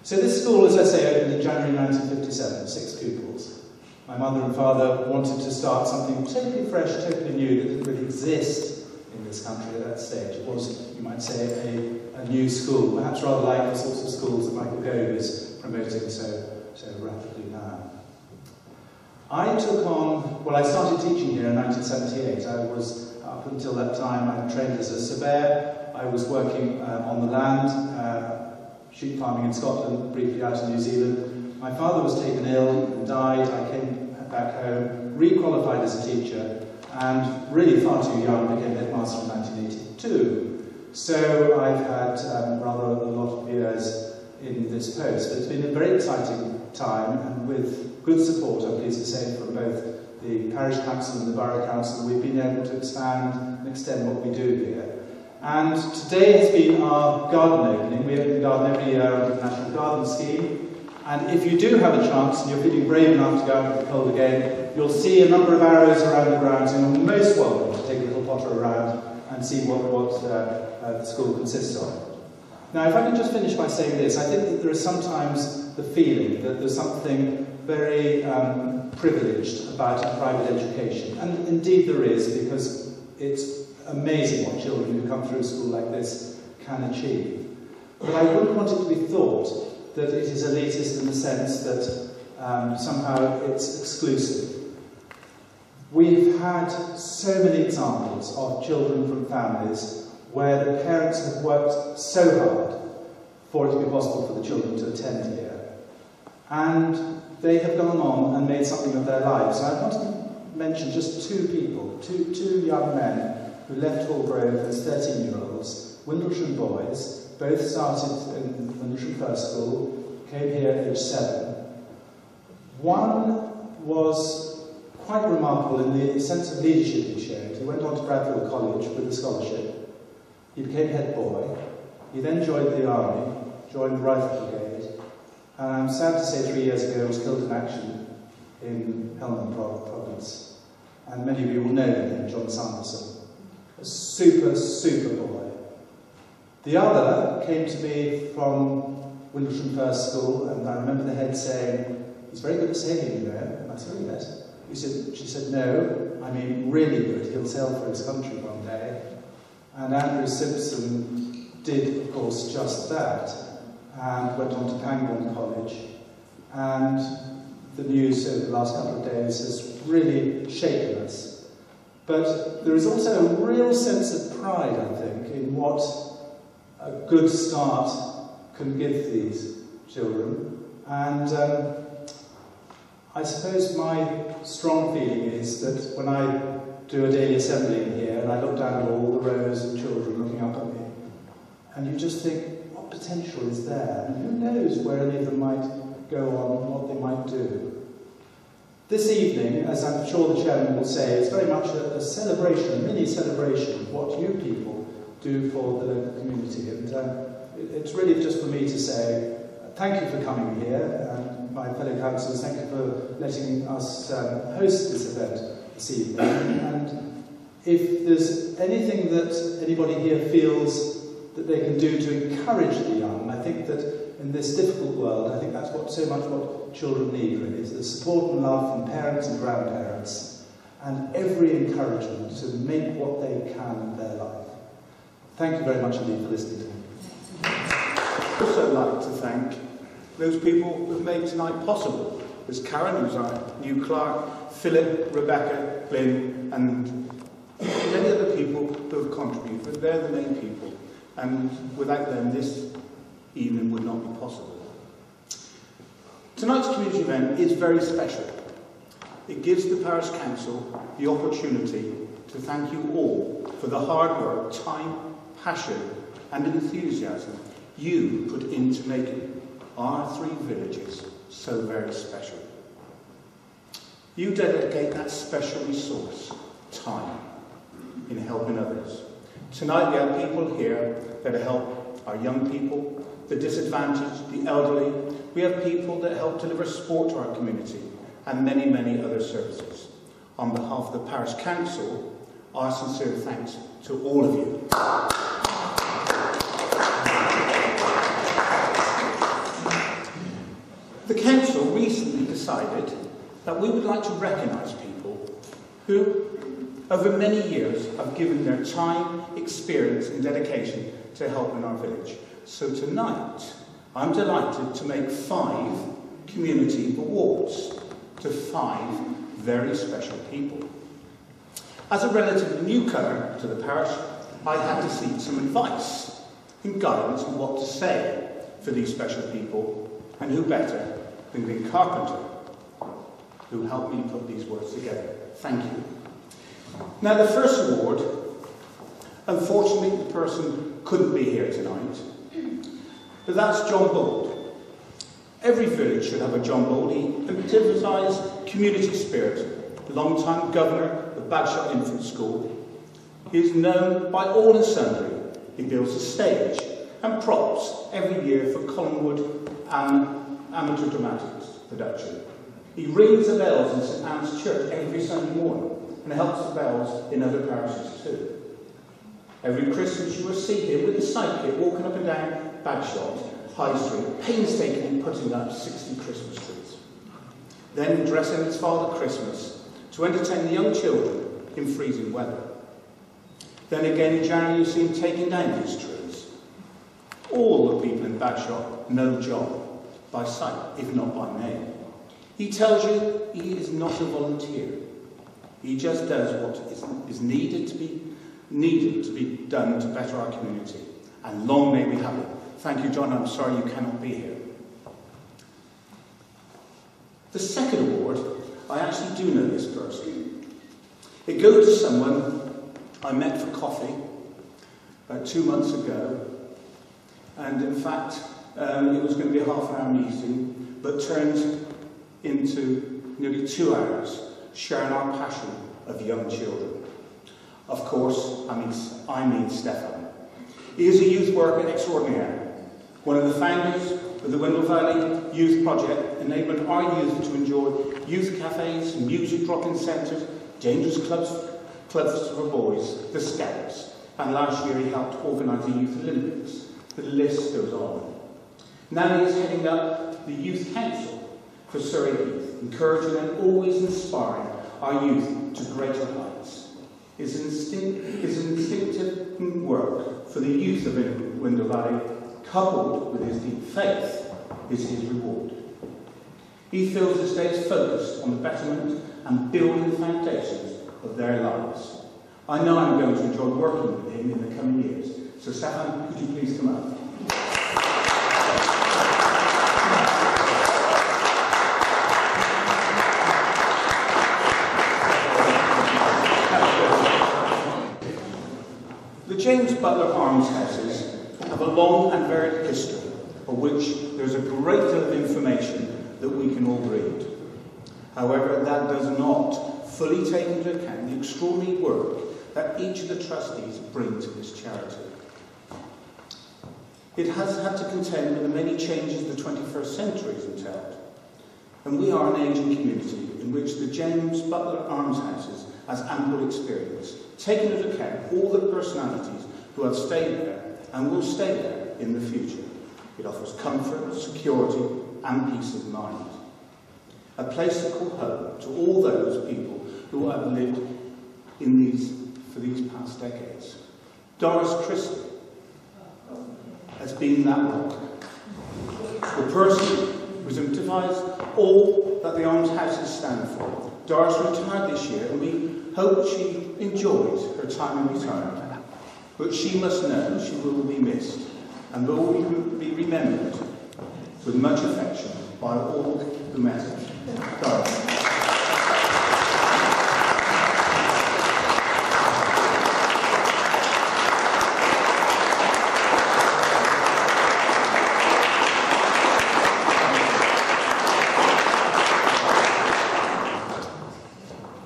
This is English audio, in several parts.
So this school, as I say, opened in January 1957, 6 pupils. My mother and father wanted to start something totally fresh, totally new, that didn't really exist in this country at that stage. It was, you might say, a new school, perhaps rather like the sorts of schools that Michael Gove is promoting so rapidly now. I took on, well, I started teaching here in 1978. I was, up until that time, I trained as a surveyor. I was working on the land, sheep farming in Scotland, briefly out in New Zealand. My father was taken ill and died. I came back home, re-qualified as a teacher, and really far too young, became headmaster in 1982. So I've had rather a lot of years in this post. But it's been a very exciting time, and with good support, I'm pleased to say, from both the parish council and the borough council, we've been able to expand and extend what we do here. And today has been our garden opening. We open the garden every year under the National Garden Scheme. And if you do have a chance and you're feeling brave enough to go out into the cold again, you'll see a number of arrows around the grounds, and you're most welcome to take a little potter around and see what the school consists of. Now, if I can just finish by saying this, I think that there is sometimes the feeling that there's something very privileged about a private education. And indeed there is, because it's amazing what children who come through a school like this can achieve. But I wouldn't want it to be thought that it is elitist in the sense that somehow it's exclusive. We've had so many examples of children from families where the parents have worked so hard for it to be possible for the children to attend here. And they have gone on and made something of their lives. And I want to mention just 2 people, two young men who left Hallgrove as 13-year-olds, Windlesham boys, both started in Windlesham First School, came here at age 7. One was quite remarkable in the sense of leadership he showed. He went on to Bradfield College with a scholarship. He became head boy. He then joined the army, joined the Rifle Brigade, and I'm sad to say 3 years ago was killed in action in Helmand province. And many of you will know him, John Sanderson. A super, super boy. The other came to me from Windlesham First School, and I remember the head saying, "He's very good at sailing, you know." And I said, "Oh, yes." She said, "No, I mean really good. He'll sail for his country one day." And Andrew Simpson did, of course, just that, and went on to Pangbourne College. And the news over the last couple of days has really shaken us. But there is also a real sense of pride, I think, in what a good start can give these children. And I suppose my strong feeling is that when I do a daily assembly in here and I look down at all the rows of children looking up at me, and you just think, what potential is there? And who knows where any of them might go on and what they might do. This evening, as I'm sure the chairman will say, it's very much a celebration, a mini celebration of what you people do for the local community. And it's really just for me to say thank you for coming here, and my fellow councillors, thank you for letting us host this event this evening. And if there's anything that anybody here feels that they can do to encourage the young, I think that in this difficult world, I think that's so much what children need, really, is the support and love from parents and grandparents, and every encouragement to make what they can in their life. Thank you very much indeed for listening to me. I'd also like to thank those people who made tonight possible. There's Karen, who's our new clerk, Philip, Rebecca, Glyn, and many other people who have contributed, but they're the main people. And without them, this evening would not be possible. Tonight's community event is very special. It gives the Parish Council the opportunity to thank you all for the hard work, time, passion and enthusiasm you put into making our 3 villages so very special. You dedicate that special resource, time, in helping others. Tonight we have people here that help our young people, the disadvantaged, the elderly. We have people that help deliver sport to our community and many, many other services. On behalf of the Parish Council, our sincere thanks to all of you. decided that we would like to recognise people who, over many years, have given their time, experience and dedication to help in our village. So tonight, I'm delighted to make 5 community awards to 5 very special people. As a relatively newcomer to the parish, I had to seek some advice and guidance on what to say for these special people, and who better than Glenn Carpenter, who helped me put these words together. Thank you. Now, the first award, unfortunately, the person couldn't be here tonight, but that's John Bold. Every village should have a John Bold. He emphasised community spirit, long-time governor of Bagshot Infant School. He is known by all and sundry. He builds a stage and props every year for Collingwood amateur dramatics production. He rings the bells in St Anne's Church every Sunday morning and helps the bells in other parishes too. Every Christmas you will see him with his sidekick walking up and down Bagshot High Street, painstakingly putting up 60 Christmas trees. Then dressing his Father Christmas to entertain the young children in freezing weather. Then again in January you see him taking down these trees. All the people in Bagshot know John by sight, if not by name. He tells you he is not a volunteer. He just does what is needed to be done to better our community. And long may we have it. Thank you, John. I'm sorry you cannot be here. The second award, I actually do know this person. It goes to someone I met for coffee about 2 months ago. And in fact, it was going to be a half-an-hour meeting, but turned into nearly 2 hours sharing our passion of young children. Of course, I mean Stefan. He is a youth worker extraordinaire, one of the founders of the Windlesham Valley Youth Project, enabling our youth to enjoy youth cafes, music drop-in centres, dangerous clubs for boys, the Scouts, and last year he helped organise the Youth Olympics. The list goes on. Now he is heading up the Youth Council for Surrey Youth, encouraging and always inspiring our youth to greater heights. His instinctive work for the youth of Windlesham Valley, coupled with his deep faith, is his reward. He feels this day is focused on the betterment and building the foundations of their lives. I know I'm going to enjoy working with him in the coming years. So Stefan, could you please come up? The James Butler Almshouses have a long and varied history, of which there's a great deal of information that we can all read. However, that does not fully take into account the extraordinary work that each of the trustees bring to this charity. It has had to contend with the many changes the 21st century has entailed. And we are an ageing community in which the James Butler Almshouses has ample experience, taking into account all the personalities who have stayed there and will stay there in the future. It offers comfort, security and peace of mind. A place to call home to all those people who have lived for these past decades. Doris Christie has been that rock. The person who exemplifies all that the almshouses stand for. Doris retired this year and we hope she enjoys her time in retirement. But she must know she will be missed and will be remembered with much affection by all who met her. Doris.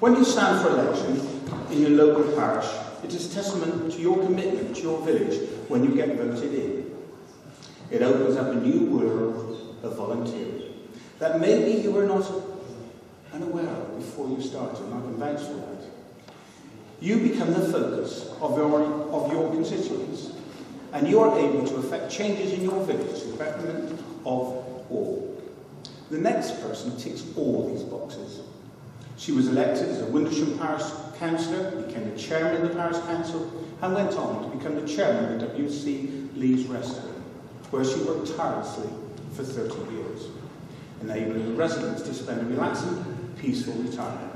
When you stand for election in your local parish, it is testament to your commitment to your village when you get voted in. It opens up a new world of volunteering that maybe you were not unaware of before you started, and I can vouch for that. You become the focus of your constituents, and you are able to effect changes in your village to the betterment of all. The next person ticks all these boxes. She was elected as a Windlesham Parish councillor, became the chairman of the parish council, and went on to become the chairman of the W.C. Lee's Rest Home, where she worked tirelessly for 30 years, enabling the residents to spend a relaxing, peaceful retirement.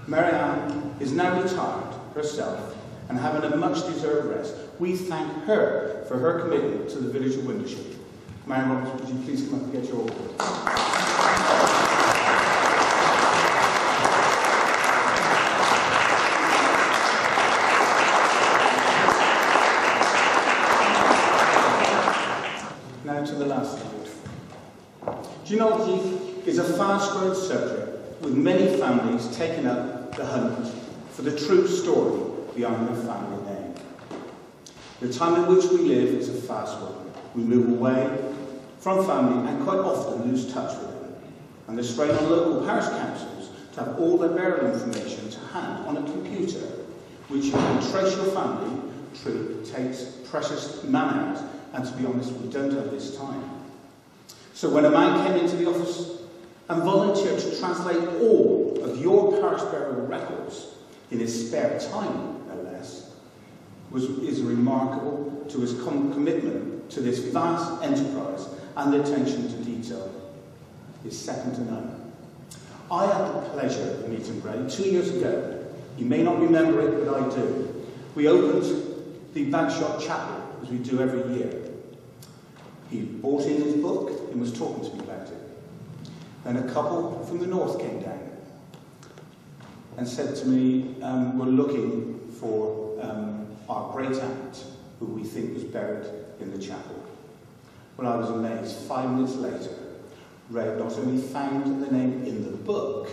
Mary Ann is now retired herself and having a much-deserved rest. We thank her for her commitment to the village of Windlesham. Mary Roberts, would you please come up and get your award? Now to the last award. Genealogy is a fast-growing subject, with many families taking up the hunt for the true story behind their family name. The time in which we live is a fast one. We move away from family and quite often lose touch with them. And the strain on local parish councils to have all their burial information to hand on a computer, which you can trace your family tree, takes precious man-hours, and to be honest, we don't have this time. So when a man came into the office and volunteered to translate all of your parish burial records in his spare time, no less, is remarkable to his commitment to this vast enterprise and the attention to detail is second to none. I had the pleasure of meeting Ray 2 years ago. You may not remember it, but I do. We opened the Bagshot Chapel, as we do every year. He brought in his book and was talking to me about it. Then a couple from the north came down and said to me, we're looking for our great aunt, who we think was buried in the chapel. Well, I was amazed. 5 minutes later, Ray not only found the name in the book,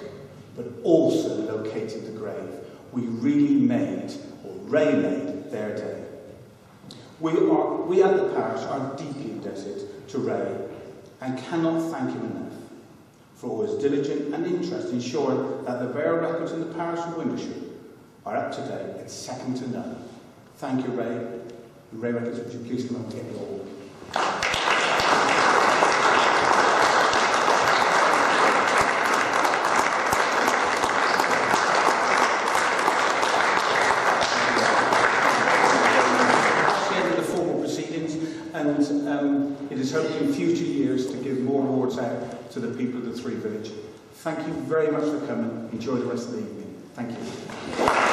but also located the grave. We really made, or Ray made, their day. We at the parish are deeply indebted to Ray and cannot thank him enough for all his diligence and interest in ensuring that the burial records in the parish of Windlesham are up to date and second to none. Thank you, Ray. Ray Records, would you please come up and get your award? And it is hoped in future years to give more awards out to the people of the Three Village. Thank you very much for coming. Enjoy the rest of the evening. Thank you.